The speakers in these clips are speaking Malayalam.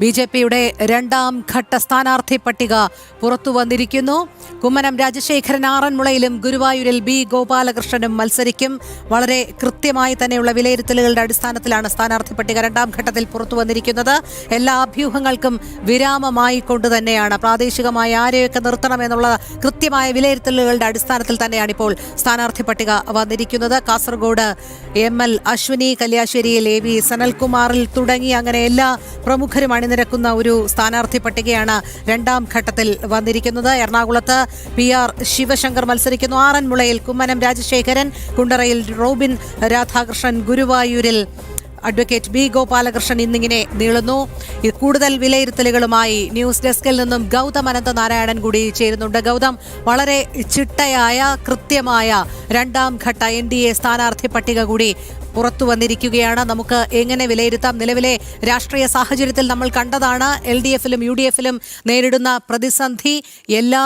ബി.ജെ.പിയുടെ രണ്ടാം ഘട്ട സ്ഥാനാർത്ഥി പട്ടിക പുറത്തു വന്നിരിക്കുന്നു. കുമ്മനം രാജശേഖരൻ ആറന്മുളയിലും ഗുരുവായൂരിൽ ബി ഗോപാലകൃഷ്ണനും മത്സരിക്കും. വളരെ കൃത്യമായി തന്നെയുള്ള വിലയിരുത്തലുകളുടെ അടിസ്ഥാനത്തിലാണ് സ്ഥാനാർത്ഥി പട്ടിക രണ്ടാം ഘട്ടത്തിൽ പുറത്തു വന്നിരിക്കുന്നത്. എല്ലാ അഭ്യൂഹങ്ങൾക്കും വിരാമമായി കൊണ്ട് തന്നെയാണ് പ്രാദേശികമായി ആരെയൊക്കെ നിർത്തണമെന്നുള്ള കൃത്യമായ വിലയിരുത്തലുകളുടെ അടിസ്ഥാനത്തിൽ തന്നെയാണ് ഇപ്പോൾ സ്ഥാനാർത്ഥി പട്ടിക വന്നിരിക്കുന്നത്. കാസർഗോഡ് ML അശ്വിനി, കല്യാശ്ശേരിയിൽ AV സനൽകുമാറിൽ തുടങ്ങി അങ്ങനെ എല്ലാ പ്രമുഖരും അണിനിരക്കുന്ന ഒരു സ്ഥാനാർത്ഥി പട്ടികയാണ് രണ്ടാം ഘട്ടത്തിൽ വന്നിരിക്കുന്നത്. എറണാകുളത്ത് PR ശിവശങ്കർ മത്സരിക്കുന്നു. ആറന്മുളയിൽ കുമ്മനം രാജശേഖരൻ, കുണ്ടറയിൽ റോബിൻ രാധാകൃഷ്ണൻ, ഗുരുവായൂരിൽ അഡ്വക്കേറ്റ് ബി ഗോപാലകൃഷ്ണൻ എന്നിങ്ങനെ നീളുന്നു. കൂടുതൽ വിലയിരുത്തലുകളുമായി ന്യൂസ് ഡെസ്കിൽ നിന്നും ഗൗതം അനന്തനാരായണൻ കൂടി ചേരുന്നുണ്ട്. ഗൗതം, വളരെ ചിട്ടയായ കൃത്യമായ രണ്ടാം ഘട്ട NDA സ്ഥാനാർത്ഥി പട്ടിക കൂടി പുറത്തു വന്നിരിക്കുകയാണ്. നമുക്ക് എങ്ങനെ വിലയിരുത്താം? നിലവിലെ രാഷ്ട്രീയ സാഹചര്യത്തിൽ നമ്മൾ കണ്ടതാണ് LDFിലും UDFിലും നേരിടുന്ന പ്രതിസന്ധി. എല്ലാ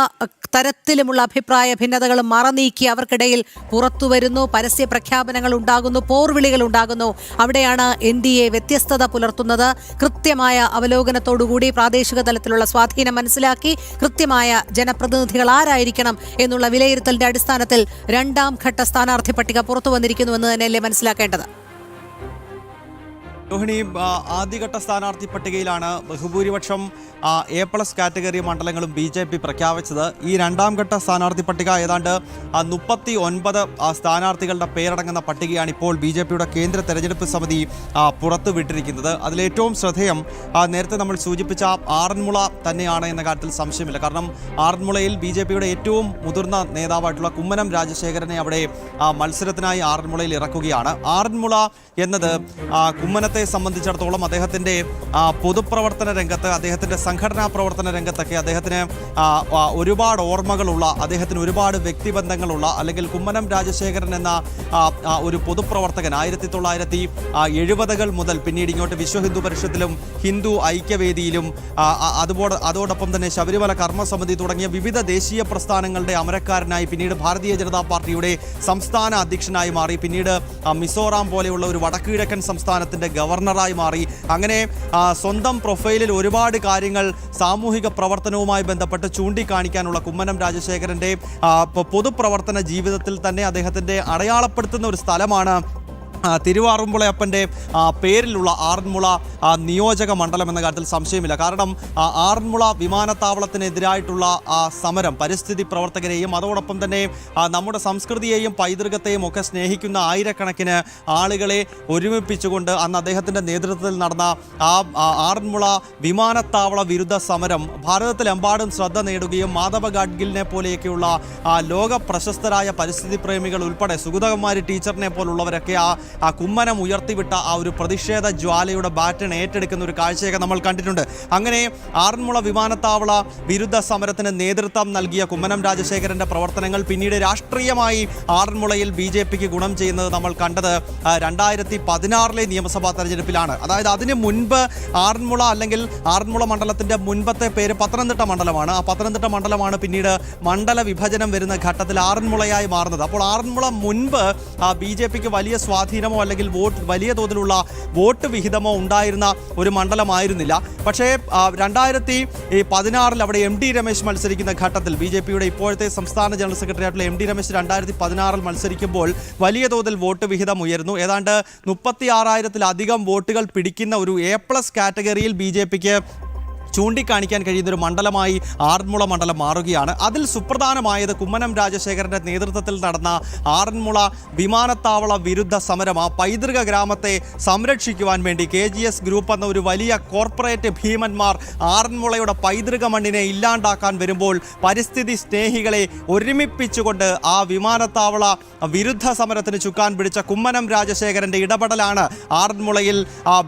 തരത്തിലുമുള്ള അഭിപ്രായ ഭിന്നതകളും മറനീക്കി അവർക്കിടയിൽ പുറത്തു വരുന്നു. പരസ്യ പ്രഖ്യാപനങ്ങൾ ഉണ്ടാകുന്നു, പോർവിളികൾ ഉണ്ടാകുന്നു. അവിടെയാണ് NDA വ്യത്യസ്തത പുലർത്തുന്നത്. കൃത്യമായ അവലോകനത്തോടുകൂടി പ്രാദേശിക തലത്തിലുള്ള സ്വാധീനം മനസ്സിലാക്കി കൃത്യമായ ജനപ്രതിനിധികൾ ആരായിരിക്കണം എന്നുള്ള വിലയിരുത്തലിന്റെ അടിസ്ഥാനത്തിൽ രണ്ടാം ഘട്ട സ്ഥാനാർത്ഥി പട്ടിക പുറത്തു വന്നിരിക്കുന്നുവെന്ന് തന്നെയല്ലേ മനസ്സിലാക്കേണ്ടത്? രോഹിണി, ആദ്യഘട്ട സ്ഥാനാർത്ഥി പട്ടികയിലാണ് ബഹുഭൂരിപക്ഷം A+ കാറ്റഗറി മണ്ഡലങ്ങളും BJP പ്രഖ്യാപിച്ചത്. ഈ രണ്ടാം ഘട്ട സ്ഥാനാർത്ഥി പട്ടിക ഏതാണ്ട് 39 സ്ഥാനാർത്ഥികളുടെ പേരടങ്ങുന്ന പട്ടികയാണ് ഇപ്പോൾ BJPയുടെ കേന്ദ്ര തെരഞ്ഞെടുപ്പ് സമിതി പുറത്തുവിട്ടിരിക്കുന്നത്. അതിലേറ്റവും ശ്രദ്ധേയം നേരത്തെ നമ്മൾ സൂചിപ്പിച്ച ആറന്മുള തന്നെയാണ് എന്ന കാര്യത്തിൽ സംശയമില്ല. കാരണം ആറന്മുളയിൽ BJPയുടെ ഏറ്റവും മുതിർന്ന നേതാവായിട്ടുള്ള കുമ്മനം രാജശേഖരനെ അവിടെ മത്സരത്തിനായി ആറന്മുളയിൽ ഇറക്കുകയാണ്. ആറന്മുള എന്നത് കുമ്മനത്തെ സംബന്ധിച്ചിടത്തോളം അദ്ദേഹത്തിൻ്റെ പൊതുപ്രവർത്തന രംഗത്ത്, അദ്ദേഹത്തിൻ്റെ സംഘടനാ പ്രവർത്തന രംഗത്തൊക്കെ അദ്ദേഹത്തിന് ഒരുപാട് ഓർമ്മകളുള്ള, അദ്ദേഹത്തിന് ഒരുപാട് വ്യക്തിബന്ധങ്ങളുള്ള, അല്ലെങ്കിൽ കുമ്മനം രാജശേഖരൻ എന്ന ഒരു പൊതുപ്രവർത്തകൻ 1970-കൾ മുതൽ പിന്നീട് ഇങ്ങോട്ട് വിശ്വഹിന്ദു പരിഷത്തിലും ഹിന്ദു ഐക്യവേദിയിലും അതോടൊപ്പം തന്നെ ശബരിമല കർമ്മസമിതി തുടങ്ങിയ വിവിധ ദേശീയ പ്രസ്ഥാനങ്ങളുടെ അമരക്കാരനായി, പിന്നീട് ഭാരതീയ ജനതാ പാർട്ടിയുടെ സംസ്ഥാന അധ്യക്ഷനായി മാറി, പിന്നീട് മിസോറാം പോലെയുള്ള ഒരു വടക്കുകിഴക്കൻ സംസ്ഥാനത്തിൻ്റെ ഗവർണറായി മാറി. അങ്ങനെ സ്വന്തം പ്രൊഫൈലിൽ ഒരുപാട് കാര്യങ്ങൾ സാമൂഹിക പ്രവർത്തനവുമായി ബന്ധപ്പെട്ട് ചൂണ്ടിക്കാണിക്കാനുള്ള കുമ്മനം രാജശേഖരൻ്റെ പൊതുപ്രവർത്തന ജീവിതത്തിൽ തന്നെ അദ്ദേഹത്തിൻ്റെ അടയാളപ്പെടുത്തുന്ന ഒരു സ്ഥലമാണ് തിരുവാറുമുളയപ്പൻ്റെ പേരിലുള്ള ആറന്മുള നിയോജക മണ്ഡലം എന്ന കാര്യത്തിൽ സംശയമില്ല. കാരണം ആറന്മുള വിമാനത്താവളത്തിനെതിരായിട്ടുള്ള സമരം പരിസ്ഥിതി പ്രവർത്തകരെയും അതോടൊപ്പം തന്നെ നമ്മുടെ സംസ്കൃതിയെയും പൈതൃകത്തെയും ഒക്കെ സ്നേഹിക്കുന്ന ആയിരക്കണക്കിന് ആളുകളെ ഒരുമിപ്പിച്ചുകൊണ്ട് അന്ന് അദ്ദേഹത്തിൻ്റെ നേതൃത്വത്തിൽ നടന്ന ആറന്മുള വിമാനത്താവള വിരുദ്ധ സമരം ഭാരതത്തിലെമ്പാടും ശ്രദ്ധ നേടുകയും മാധവ ഗാഡ്ഗിലിനെ പോലെയൊക്കെയുള്ള ലോക പ്രശസ്തരായ പരിസ്ഥിതി പ്രേമികൾ ഉൾപ്പെടെ സുഗതകുമാരി ടീച്ചറിനെ പോലുള്ളവരൊക്കെ ആ കുമ്മനം ഉയർത്തിവിട്ട ആ ഒരു പ്രതിഷേധ ജ്വാലയുടെ ബാറ്റൺ ഏറ്റെടുക്കുന്ന ഒരു കാഴ്ചയൊക്കെ നമ്മൾ കണ്ടിട്ടുണ്ട്. അങ്ങനെ ആറന്മുള വിമാനത്താവള വിരുദ്ധ സമരത്തിന് നേതൃത്വം നൽകിയ കുമ്മനം രാജശേഖരൻ്റെ പ്രവർത്തനങ്ങൾ പിന്നീട് രാഷ്ട്രീയമായി ആറന്മുളയിൽ BJPക്ക് ഗുണം ചെയ്യുന്നത് നമ്മൾ കണ്ടത് 2016 നിയമസഭാ തെരഞ്ഞെടുപ്പിലാണ്. അതായത് അതിന് മുൻപ് ആറന്മുള, അല്ലെങ്കിൽ ആറന്മുള മണ്ഡലത്തിൻ്റെ മുൻപത്തെ പേര് പത്തനംതിട്ട മണ്ഡലമാണ്. ആ പത്തനംതിട്ട മണ്ഡലമാണ് പിന്നീട് മണ്ഡല വിഭജനം വരുന്ന ഘട്ടത്തിൽ ആറന്മുളയായി മാറുന്നത്. അപ്പോൾ ആറന്മുള മുൻപ് BJPക്ക് വലിയ സ്വാധീനമോ അല്ലെങ്കിൽ വലിയ തോതിലുള്ള വോട്ട് വിഹിതമോ ഉണ്ടായിരുന്ന ഒരു മണ്ഡലമായിരുന്നില്ല. പക്ഷേ 2016 അവിടെ MD രമേശ് മത്സരിക്കുന്ന ഘട്ടത്തിൽ BJPയുടെ ഇപ്പോഴത്തെ സംസ്ഥാന ജനറൽ സെക്രട്ടറി ആയിട്ടുള്ള MD രമേശ് 2016 മത്സരിക്കുമ്പോൾ വലിയ തോതിൽ വോട്ട് വിഹിതം ഉയർന്നു. ഏതാണ്ട് 36,000-ലധികം വോട്ടുകൾ പിടിക്കുന്ന ഒരു A+ കാറ്റഗറിയിൽ BJPക്ക് ചൂണ്ടിക്കാണിക്കാൻ കഴിയുന്നൊരു മണ്ഡലമായി ആറന്മുള മണ്ഡലം മാറുകയാണ്. അതിൽ സുപ്രധാനമായത് കുമ്മനം രാജശേഖരൻ്റെ നേതൃത്വത്തിൽ നടന്ന ആറന്മുള വിമാനത്താവള വിരുദ്ധ സമരം. ആ പൈതൃക ഗ്രാമത്തെ സംരക്ഷിക്കുവാൻ വേണ്ടി KGS ഗ്രൂപ്പ് എന്ന ഒരു വലിയ കോർപ്പറേറ്റ് ഭീമന്മാർ ആറന്മുളയുടെ പൈതൃക മണ്ണിനെ ഇല്ലാണ്ടാക്കാൻ വരുമ്പോൾ പരിസ്ഥിതി സ്നേഹികളെ ഒരുമിപ്പിച്ചുകൊണ്ട് ആ വിമാനത്താവള വിരുദ്ധ സമരത്തിന് ചുക്കാൻ പിടിച്ച കുമ്മനം രാജശേഖരൻ്റെ ഇടപെടലാണ് ആറന്മുളയിൽ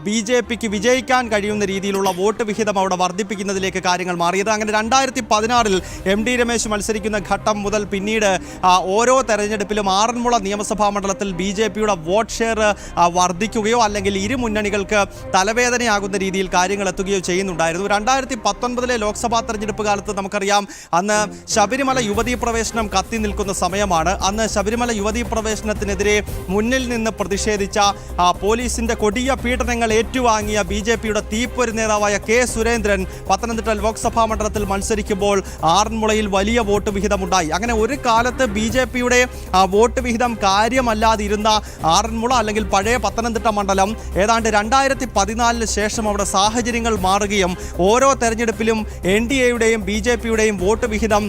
BJPക്ക് വിജയിക്കാൻ കഴിയുന്ന രീതിയിലുള്ള വോട്ട് വിഹിതം അവിടെ വർദ്ധിപ്പിക്കുന്നതിലേക്ക് കാര്യങ്ങൾ മാറിയത്. അങ്ങനെ 2016-ൽ MD രമേശ് മത്സരിക്കുന്ന ഘട്ടം മുതൽ പിന്നീട് ഓരോ തെരഞ്ഞെടുപ്പിലും ആറന്മുള നിയമസഭാ മണ്ഡലത്തിൽ BJPയുടെ വോട്ട് ഷെയർ വർദ്ധിക്കുകയോ അല്ലെങ്കിൽ ഇരു മുന്നണികൾക്ക് തലവേദനയാകുന്ന രീതിയിൽ കാര്യങ്ങൾ എത്തുകയോ ചെയ്യുന്നുണ്ടായിരുന്നു. 2019-ലെ ലോക്സഭാ തെരഞ്ഞെടുപ്പ് കാലത്ത് നമുക്കറിയാം, അന്ന് ശബരിമല യുവതീ പ്രവേശനം കത്തി നിൽക്കുന്ന സമയമാണ്. അന്ന് ശബരിമല യുവതീ പ്രവേശനത്തിനെതിരെ മുന്നിൽ നിന്ന് പ്രതിഷേധിച്ച പോലീസിന്റെ കൊടിയ പീഡനങ്ങൾ ഏറ്റുവാങ്ങിയ BJPയുടെ തീപ്പൊരി നേതാവായ K. സുരേന്ദ്രൻ പത്തനംതിട്ട ലോക്സഭാ മണ്ഡലത്തിൽ മത്സരിക്കുമ്പോൾ ആറന്മുളയിൽ വലിയ വോട്ട് വിഹിതമുണ്ടായി. അങ്ങനെ ഒരു കാലത്ത് BJPയുടെ വോട്ട് വിഹിതം കാര്യമല്ലാതിരുന്ന ആറന്മുള അല്ലെങ്കിൽ പഴയ പത്തനംതിട്ട മണ്ഡലം ഏതാണ്ട് 2014-ന് ശേഷം അവിടെ സാഹചര്യങ്ങൾ മാറുകയും ഓരോ തെരഞ്ഞെടുപ്പിലും NDAയുടെയും BJPയുടെയും വോട്ട് വിഹിതം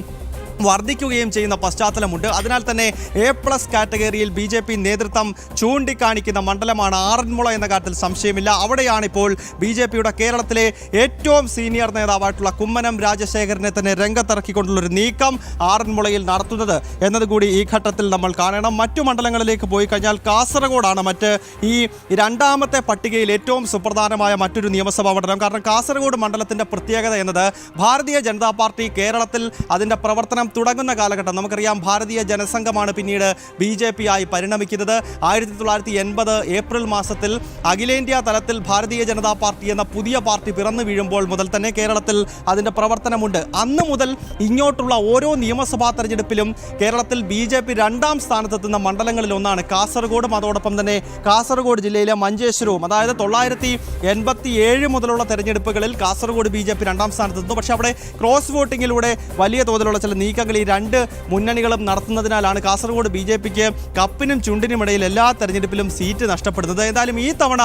വർദ്ധിക്കുകയും ചെയ്യുന്ന പശ്ചാത്തലമുണ്ട്. അതിനാൽ തന്നെ A+ കാറ്റഗറിയിൽ BJP നേതൃത്വം ചൂണ്ടിക്കാണിക്കുന്ന മണ്ഡലമാണ് ആറന്മുള എന്ന കാര്യത്തിൽ സംശയമില്ല. അവിടെയാണ് ഇപ്പോൾ BJPയുടെ കേരളത്തിലെ ഏറ്റവും സീനിയർ നേതാവായിട്ടുള്ള കുമ്മനം രാജശേഖരനെ തന്നെ രംഗത്തിറക്കിക്കൊണ്ടുള്ളൊരു നീക്കം ആറന്മുളയിൽ നടത്തുന്നത് എന്നതുകൂടി ഈ ഘട്ടത്തിൽ നമ്മൾ കാണണം. മറ്റു മണ്ഡലങ്ങളിലേക്ക് പോയി കഴിഞ്ഞാൽ കാസർഗോഡാണ് ഈ രണ്ടാമത്തെ പട്ടികയിൽ ഏറ്റവും സുപ്രധാനമായ മറ്റൊരു നിയമസഭാ മണ്ഡലം. കാരണം കാസർഗോഡ് മണ്ഡലത്തിൻ്റെ പ്രത്യേകത എന്നത് ഭാരതീയ ജനതാ പാർട്ടി കേരളത്തിൽ അതിൻ്റെ പ്രവർത്തനം തുടങ്ങുന്ന കാലഘട്ടം നമുക്കറിയാം. ഭാരതീയ ജനസംഘമാണ് പിന്നീട് BJP ആയി പരിണമിക്കുന്നത്. 1980 ഏപ്രിൽ മാസത്തിൽ അഖിലേന്ത്യാ തലത്തിൽ ഭാരതീയ ജനതാ പാർട്ടി എന്ന പുതിയ പാർട്ടി പിറന്നു വീഴുമ്പോൾ മുതൽ തന്നെ കേരളത്തിൽ അതിൻ്റെ പ്രവർത്തനമുണ്ട്. അന്ന് മുതൽ ഇങ്ങോട്ടുള്ള ഓരോ നിയമസഭാ തെരഞ്ഞെടുപ്പിലും കേരളത്തിൽ BJP രണ്ടാം സ്ഥാനത്തെത്തുന്ന മണ്ഡലങ്ങളിൽ ഒന്നാണ് കാസർഗോഡും അതോടൊപ്പം തന്നെ കാസർഗോഡ് ജില്ലയിലെ മഞ്ചേശ്വരവും. അതായത് 1987 മുതലുള്ള തെരഞ്ഞെടുപ്പുകളിൽ കാസർഗോഡ് BJP രണ്ടാം സ്ഥാനത്തെത്തുന്നു. പക്ഷേ അവിടെ ക്രോസ് വോട്ടിങ്ങിലൂടെ വലിയ തോതിലുള്ള ചില നീക്കങ്ങൾ ഈ രണ്ട് മുന്നണികളും നടത്തുന്നതിനാലാണ് കാസർഗോഡ് BJPക്ക് കപ്പിനും ചുണ്ടിനുമിടയിൽ എല്ലാ തെരഞ്ഞെടുപ്പിലും സീറ്റ് നഷ്ടപ്പെടുന്നത്. ഏതായാലും ഈ തവണ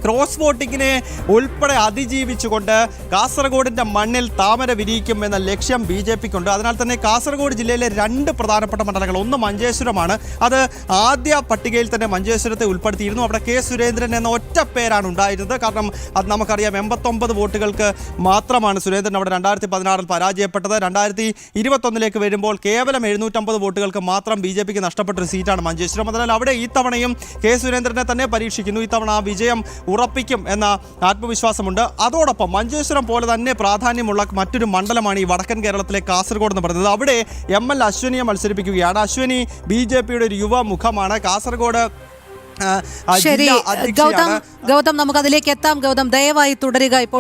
ക്രോസ് വോട്ടിങ്ങിനെ ഉൾപ്പെടെ അതിജീവിച്ചുകൊണ്ട് കാസർഗോഡിൻ്റെ മണ്ണിൽ താമര വിരിയിക്കും എന്ന ലക്ഷ്യം BJPക്കുണ്ട്. അതിനാൽ തന്നെ കാസർഗോഡ് ജില്ലയിലെ രണ്ട് പ്രധാനപ്പെട്ട മണ്ഡലങ്ങൾ, ഒന്ന് മഞ്ചേശ്വരമാണ്. അത് ആദ്യ പട്ടികയിൽ തന്നെ മഞ്ചേശ്വരത്തെ ഉൾപ്പെടുത്തിയിരുന്നു. അവിടെ K. സുരേന്ദ്രൻ എന്ന ഒറ്റ പേരാണ് ഉണ്ടായിരുന്നത്. കാരണം അത് നമുക്കറിയാം, 89 വോട്ടുകൾക്ക് മാത്രമാണ് സുരേന്ദ്രൻ അവിടെ 2016-ൽ പരാജയപ്പെട്ടത്. 2021-ലേക്ക് വരുമ്പോൾ കേവലം 750 വോട്ടുകൾക്ക് മാത്രം BJPക്ക് നഷ്ടപ്പെട്ടൊരു സീറ്റാണ് മഞ്ചേശ്വരം. അതിനാൽ അവിടെ ഈ തവണയും K. സുരേന്ദ്രനെ തന്നെ പരീക്ഷിക്കുന്നു. ഈ തവണ ആ വിജയം ഉറപ്പിക്കും എന്ന ആത്മവിശ്വാസമുണ്ട്. അതോടൊപ്പം മഞ്ചേശ്വരം പോലെ തന്നെ പ്രാധാന്യമുള്ള മറ്റൊരു മണ്ഡലമാണ് ഈ വടക്കൻ കേരളത്തിലെ കാസർഗോഡ് എന്ന് പറയുന്നത്. അവിടെ ML അശ്വനിയെ മത്സരിപ്പിക്കുകയാണ്. അശ്വനി BJPയുടെ ഒരു യുവ മുഖമാണ്. കാസർഗോഡ് ശരി ഗൗതം, നമുക്ക് അതിലേക്ക് എത്താം. ഗൗതം, ദയവായി തുടരുക. ഇപ്പോൾ